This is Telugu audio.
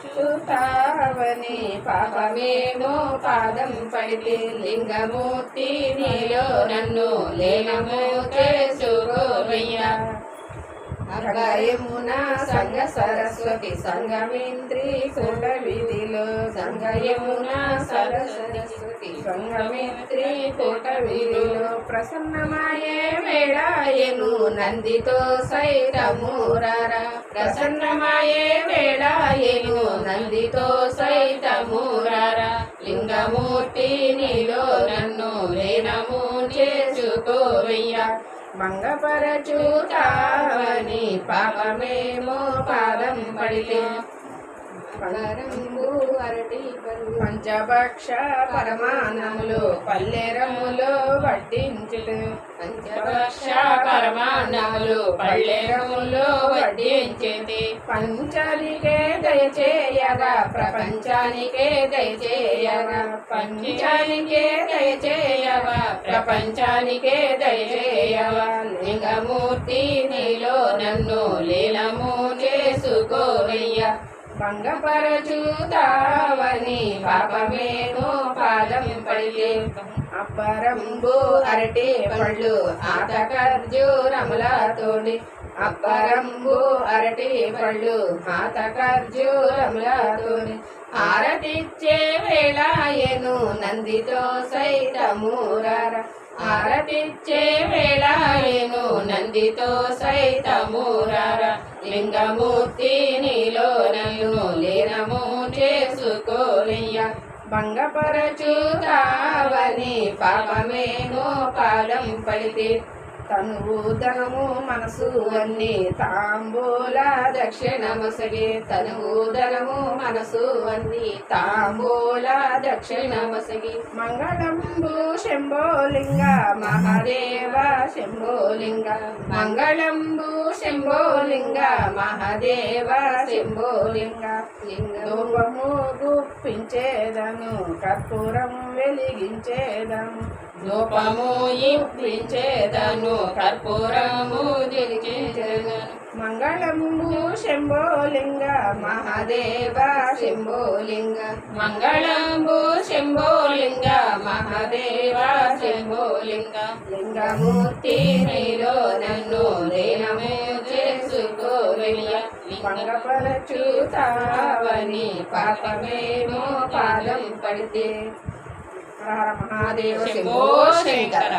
చూతావని పాపమేమో పాదం పడితే లింగమూర్తి నీలో నన్ను లీనము చేసుకోవయ్యా యమునా సంగ సరస్వతి సంగమేంద్రి కూట వీధిలో సంగయమునా సరస్వతి సంగమేంద్రి కూట వీధిలో ప్రసన్నమాయే వేళాయను నందితో సైతమూరారా ప్రసన్నమాయే వేళాయను నందితో సైతమూరారా లింగమూర్తి నీలో నన్ను లీనము చేసుకోవయ్యా మంగపరచూతావని పాపమేమో పాదం పడితే పలరంబు అరటి పంచభక్ష పరమాన్నములు పల్లెరములో వడ్డించుట పంచభక్ష పరమాన్నములు పల్లెరములో వడ్డించేది పంచానికే దయచేయగా ప్రపంచానికే దయచేయగా పంచానికే దయచేయగా ప్రపంచానికే దయచేయగా లింగమూర్తి నీలో నన్ను లీలము చేసుకోవయ్యా భంగపరచూతావని పాపమేమో పాదం పడితే అబ్బరంబు అరటి పళ్ళు ఆతకర్జూరములతోడి అబ్బరంబు అరటి పళ్ళు ఆతకర్జూరములతోడి ఆరతిచ్చే వేళాయను నందితో సైతమూరార ఆరతిచ్చే వేళాయను నందితో సైతమూరార లింగమూర్తి నీలో నన్ను లీనము చేసుకోవయ్యా భంగపరచూతావని పాపమేమో పాదం పడితే తనువు ధనము మనసు అన్ని తాంబూల దక్షిణమసగే తనువు ధనము మనసు అన్ని తాంబూల దక్షిణమసగి మంగళంబు శంభోలింగ మహాదేవ శంభోలింగ మంగళంబు శంభోలింగ మహాదేవ శంభోలింగ లింగరూపము గుప్పించేదను కర్పూరం వెలిగించేదను ధూపము ఇప్పించేదను కర్పూరము దిలిచేదను మంగళంబు శంభోలింగ మహాదేవ శంభోలింగ మంగళంబు శంభోలింగ మహాదేవ శంభోలింగ లింగమూర్తి నీలో నన్ను లీనము చేసుకోవయ్యా భంగపరచూతావని పాపమేమో పాదం పడితే హర మహాదేవ శంభో శంకర.